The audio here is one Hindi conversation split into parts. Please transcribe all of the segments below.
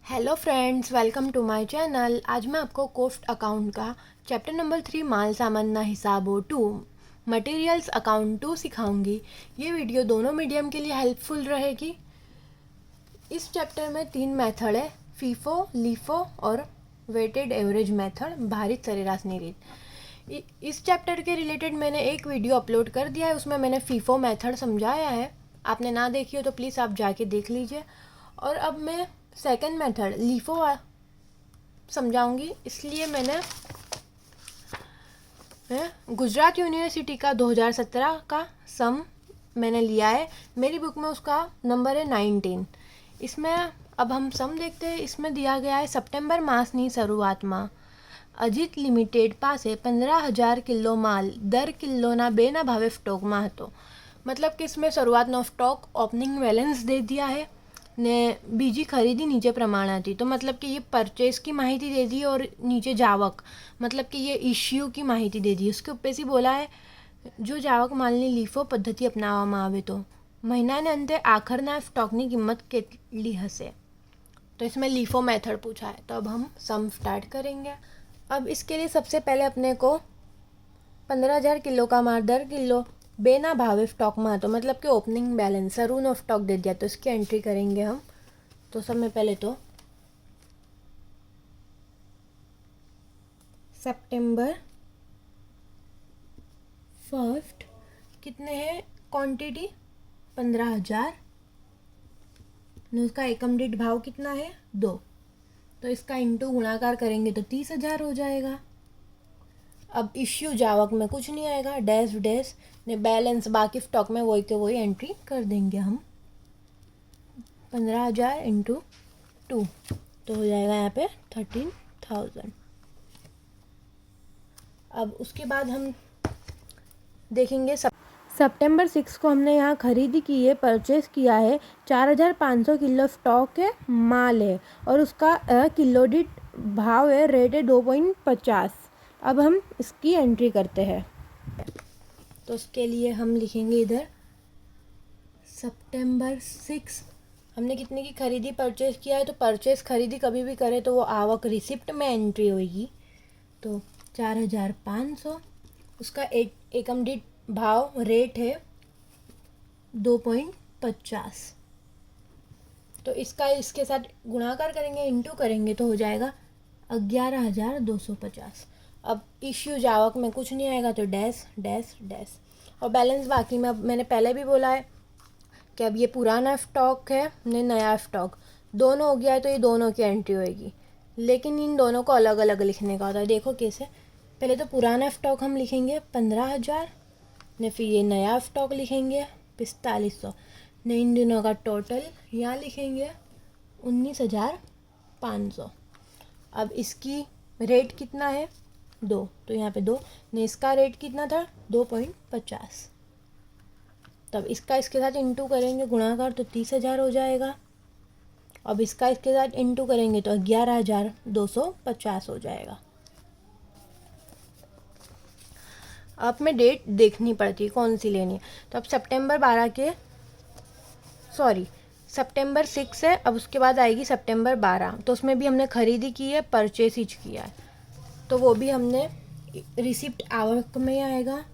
Hello friends, welcome to my channel. आज मैं आपको कोस्ट अकाउंट का चैप्टर नंबर 3 माल सामान हिसाबो 2 मटेरियल्स अकाउंट 2 सिखाऊंगी। ये वीडियो दोनों मीडियम के लिए हेल्पफुल रहेगी। इस चैप्टर में 3 मेथड है, फीफो, लीफो और वेटेड एवरेज मेथड, भारित सरेराश निरीत। इस चैप्टर के रिलेटेड मैंने एक वीडियो अपलोड कर दिया है, उसमें मैंने फीफो मेथड समझाया है। आपने ना देखी हो तो प्लीज़ आप जाके देख लीजिए। और अब मैं सेकंड मेथड लीफो समझाऊंगी। इसलिए मैंने गुजरात यूनिवर्सिटी का 2017 का सम मैंने लिया है। मेरी बुक में उसका नंबर है 19। इसमें अब हम सम देखते हैं। इसमें दिया गया है सप्टेम्बर मासनी શરૂઆતમાં અજીત લિમિટેડ પાસે 15,000 કિલો માલ દર કિલોના બેના ભાવે સ્ટોકમાં હતો। मतलब कि इसमें શરૂઆતનો સ્ટોક ઓપનિંગ બેલેન્સ दे दिया है ने बीजी खरीदी नीचे प्रमाण थी। तो मतलब कि ये परचेज की माहिती दे दी और नीचे जावक मतलब कि ये इश्यू की माहिती दे दी। उसके ऊपर से बोला है जो जावक मालनी लीफो पद्धति अपनावવામાં આવે तो મહિનાને અંતે આખરના સ્ટોકની કિંમત કેટલી હશે। तो इसमें लीफो मेथड पूछा है। तो अब हम सम स्टार्ट करेंगे। अब इसके लिए सबसे पहले अपने को 15,000 किलो का माल दर किलो बेना भावे स्टॉक में तो मतलब कि ओपनिंग बैलेंस शरू नो स्टॉक दे दिया, तो इसकी एंट्री करेंगे हम। तो सब में पहले तो सितंबर 1 कितने हैं क्वांटिटी 15,000 उसका एकम दीठ भाव कितना है 2। तो इसका इंटू गुणाकार करेंगे तो 30,000 हो जाएगा। अब इश्यू जावक में कुछ नहीं आएगा, डैश डैश ने बैलेंस बाकी स्टॉक में वही के वही एंट्री कर देंगे हम। 15,000 इंटू 2 तो हो जाएगा यहाँ पे 13,000। अब उसके बाद हम देखेंगे सितंबर 6 को हमने यहाँ खरीदी की है, परचेज किया है। 4,500 किलो स्टॉक है, माल है और उसका किलो दीठ भाव है, रेट है 2.50। अब हम इसकी एंट्री करते हैं। तो उसके लिए हम लिखेंगे इधर सितंबर 6 हमने कितने की खरीदी परचेज किया है। तो परचेज खरीदी कभी भी करे तो वो आवक रिसिप्ट में एंट्री होगी। तो 4,500 उसका एकम दीठ भाव रेट है 2.50। तो इसका इसके साथ गुणाकार करेंगे, इंटू करेंगे तो हो जाएगा 11,250। अब इश्यू जावक में कुछ नहीं आएगा तो डैश डैश डैश और बैलेंस बाकी में। अब मैंने पहले भी बोला है कि अब ये पुराना स्टॉक है ने नया स्टॉक दोनों हो गया है तो ये दोनों की एंट्री होगी, लेकिन इन दोनों को अलग अलग लिखने का होता है। देखो कैसे, पहले तो पुराना स्टॉक हम लिखेंगे 15,000 ने फिर ये नया स्टॉक लिखेंगे 4,500 ने इन दिनों का टोटल यहाँ लिखेंगे 19,500। अब इसकी रेट कितना है 2, तो यहाँ पे 2 ने इसका रेट कितना था 2.50। तब इसका इसके साथ इंटू करेंगे गुणाकार तो 30,000 हो जाएगा। अब इसका इसके साथ इंटू करेंगे तो 11,250 हो जाएगा। अब में डेट देखनी पड़ती है कौन सी लेनी है। तो अब सितंबर 6 है। अब उसके बाद आएगी सितंबर 12, तो उसमें भी हमने खरीदी की है, परचेज ही किया है, तो वो भी हमने रिसिप्ट आवक में आएगा।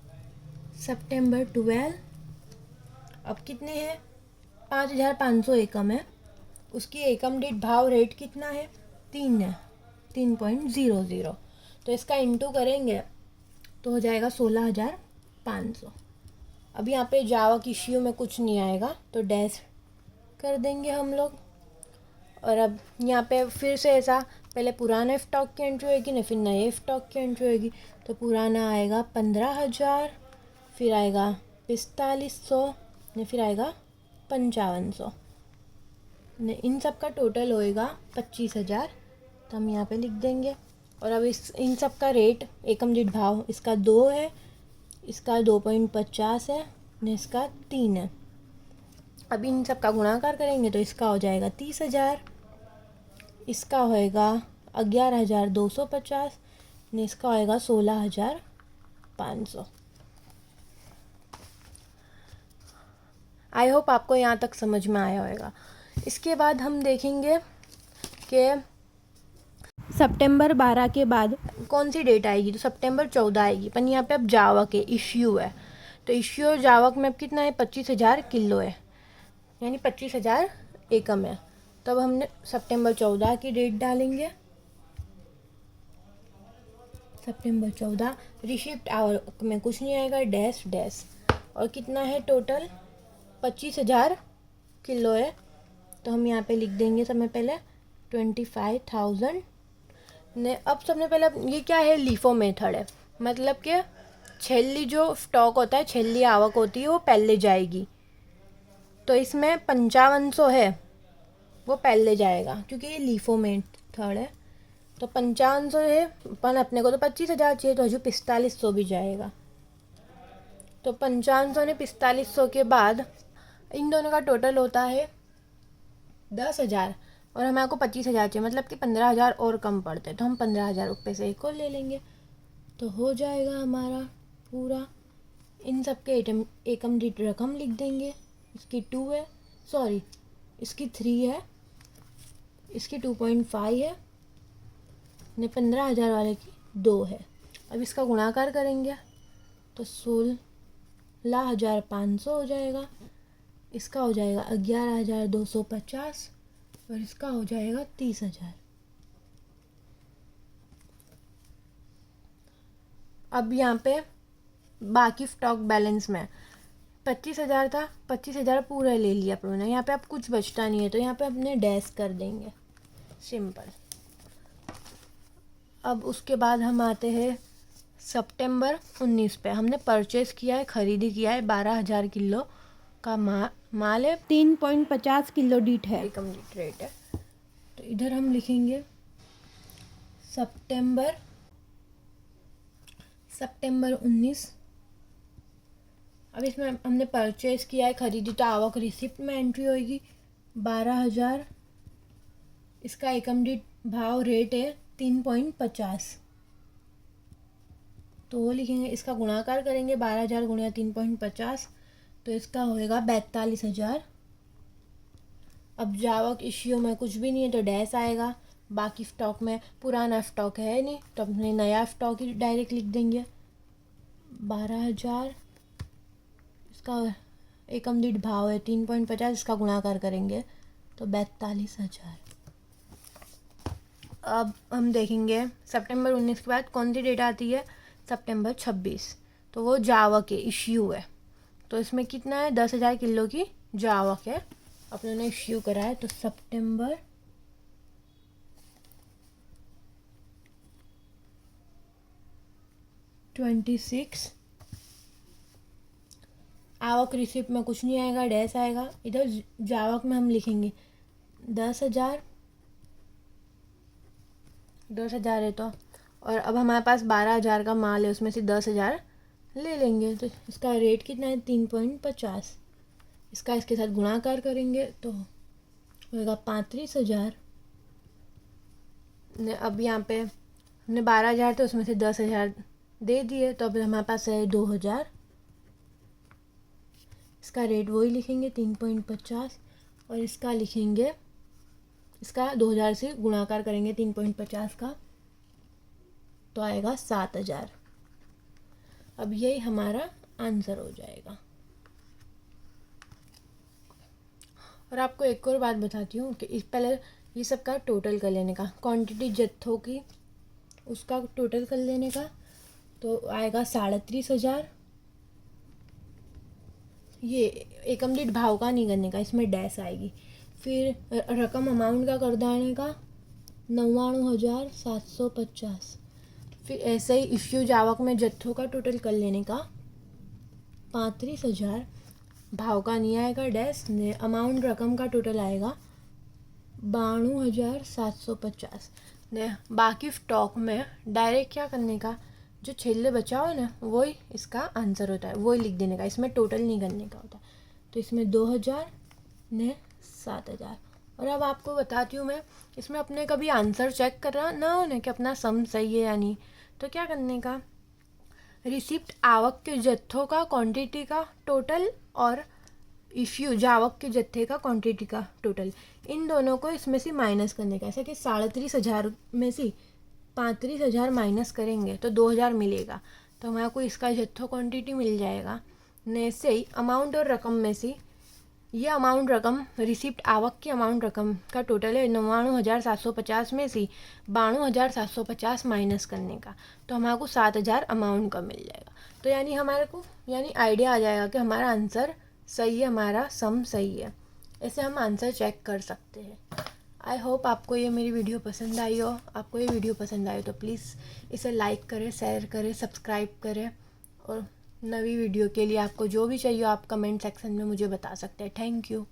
सितंबर 12 अब कितने हैं 5,500 एकम है, उसकी एकम दीठ भाव रेट कितना है 3 है 3.00। तो इसका इंटू करेंगे तो हो जाएगा 16,500। अब यहाँ पे जावक इश्यू में कुछ नहीं आएगा तो डैश कर देंगे हम लोग। और अब यहाँ पे फिर से ऐसा पहले पुराने स्टॉक की एंट्री होगी ना फिर नए स्टॉक की एंट्री होगी। तो पुराना आएगा 15,000, फिर आएगा 4,500 ने फिर आएगा 5,500 ने इन सब का टोटल होएगा 25,000। तो हम यहाँ पे लिख देंगे। और अब इन सब का रेट एकम दीठ भाव इसका 2 है, इसका 2.50 है ने इसका 3 है। अब इन सब का गुणाकार करेंगे तो इसका हो जाएगा 30,000, इसका होएगा 11,250 ने इसका होएगा 16,500। आई होप आपको यहाँ तक समझ में आया होगा। इसके बाद हम देखेंगे कि सितंबर 12 के बाद कौन सी डेट आएगी, तो सितंबर 14 आएगी। पर यहाँ पे अब जावक है, इश्यू है, तो इश्यू और जावक में अब कितना है, 25,000 किलो है, यानी 25,000 एकम है। तो अब हमने सितंबर 14 की डेट डालेंगे, सितंबर 14। रिसिप्ट आवक में कुछ नहीं आएगा, डैश डैश, और कितना है टोटल, 25,000 किलो है। तो हम यहाँ पे लिख देंगे सबसे पहले 25,000 ने। अब सबसे पहले ये क्या है, लीफो मेथड है, मतलब कि छेली जो स्टॉक होता है, छेली आवक होती है, वो पहले जाएगी। तो इसमें 5500 है, वो पहले जाएगा क्योंकि ये लीफो मेथड है। तो 5500 है, पर अपने को तो 25,000 चाहिए, तो हजू 4500 भी जाएगा। तो 5500 ने 4500 के बाद इन दोनों का टोटल होता है 10,000, और हमारे को 25,000 चाहिए, मतलब कि 15,000 और कम पड़ते हैं। तो हम 15,000 रुपये से एक और ले लेंगे, तो हो जाएगा हमारा पूरा। इन सब के एकम दीठ रकम लिख देंगे। इसकी 2 है, सॉरी इसकी 3 है, इसकी 2.5 है, ने 15,000 वाले की 2 है। अब इसका गुणाकार करेंगे तो 16,500 हो जाएगा, इसका हो जाएगा 11,250, और इसका हो जाएगा 30,000। अब यहाँ पे बाकी स्टॉक बैलेंस में 25,000 था, 25,000 पूरा ले लिया अपन ने, यहाँ पे अब कुछ बचता नहीं है, तो यहाँ पे अपने डैश कर देंगे, सिंपल। अब उसके बाद हम आते हैं सितंबर 19 पे। हमने परचेज़ किया है, ख़रीदी किया है, 12,000 किलो का माल है, 3.50 किलो डीट है, एकम डीट रेट है। तो इधर हम लिखेंगे सितंबर 19। अब इसमें हमने परचेज़ किया है, ख़रीदी, तो आवक रिसिप्ट में एंट्री होगी 12,000। इसका एकम डीट भाव रेट है 3.50, तो वो लिखेंगे। इसका गुणाकार करेंगे 12,000 गुणा 3.50, तो इसका होएगा 42,000। अब जावक इश्यू में कुछ भी नहीं है, तो डैश आएगा। बाकी स्टॉक में पुराना स्टॉक है नहीं, तो अपने नया स्टॉक ही डायरेक्ट लिख देंगे 12,000। इसका एकम दीठ भाव है 3.50, इसका गुणाकार करेंगे तो 42,000। अब हम देखेंगे सितंबर 19 के बाद कौन सी डेट आती है, सितंबर 26, तो वो जावक है, इश्यू है। तो इसमें कितना है, 10,000 किलो की जावक है, अपने ने इश्यू करा है। तो सितंबर 26, आवक रिसिप्ट में कुछ नहीं आएगा, डैश आएगा। इधर जावक में हम लिखेंगे 10,000 है, तो और अब हमारे पास 12,000 का माल है, उसमें से 10,000 ले लेंगे। तो इसका रेट कितना है, 3.50। इसका इसके साथ गुणाकार करेंगे तो होगा 35,000। अब यहाँ पे हमने 12,000 थे, उसमें से 10,000 दे दिए, तो अब हमारे पास है 2,000। इसका रेट वही लिखेंगे 3.50, और इसका लिखेंगे, इसका 2,000 से गुणाकार करेंगे 3.50 का, तो आएगा 7,000। अब यही हमारा आंसर हो जाएगा। और आपको एक और बात बताती हूँ कि इस पहले ये सब का टोटल कर लेने का, क्वांटिटी जत्थों की उसका टोटल कर लेने का, तो आएगा 37,000। ये एकम दीठ भाव का नहीं करने का, इसमें डैश आएगी। फिर रकम अमाउंट का कर देने का 99,750। फिर ऐसे ही इश्यू जावक में जत्थों का टोटल कर लेने का 35,000, भाव का नहीं आएगा, डैश ने। अमाउंट रकम का टोटल आएगा 92,750 ने। बाकी स्टॉक में डायरेक्ट क्या करने का, जो छेले बचा हो ना, वही इसका आंसर होता है, वही लिख देने का, इसमें टोटल नहीं करने का होता। तो इसमें 2,000 ने 7,000। और अब आपको बताती हूँ मैं, इसमें अपने कभी आंसर चेक करना ना हो ना कि अपना सम सही है या नहीं, तो क्या करने का, रिसिप्ट आवक के जत्थों का, क्वांटिटी का टोटल और इश्यूज आवक के जत्थे का क्वांटिटी का टोटल, इन दोनों को इसमें से माइनस करने का। ऐसा कि 37,500 में से 35,000 माइनस करेंगे तो 2,000 मिलेगा, तो हमारे को इसका जत्थो क्वांटिटी मिल जाएगा। ने से ही अमाउंट और रकम में से ये अमाउंट रकम रिसिप्ट आवक की अमाउंट रकम का टोटल है 99,750 में से 92,750 माइनस करने का, तो हमारे को 7,000 अमाउंट का मिल जाएगा। तो यानी हमारे को आइडिया आ जाएगा कि हमारा आंसर सही है, हमारा सम सही है। ऐसे हम आंसर चेक कर सकते हैं। आई होप आपको ये मेरी वीडियो पसंद आई हो। आपको ये वीडियो पसंद आई तो प्लीज़ इसे लाइक करें, शेयर करें, सब्सक्राइब करें, और नवी वीडियो के लिए आपको जो भी चाहिए आप कमेंट सेक्शन में मुझे बता सकते हैं। Thank you.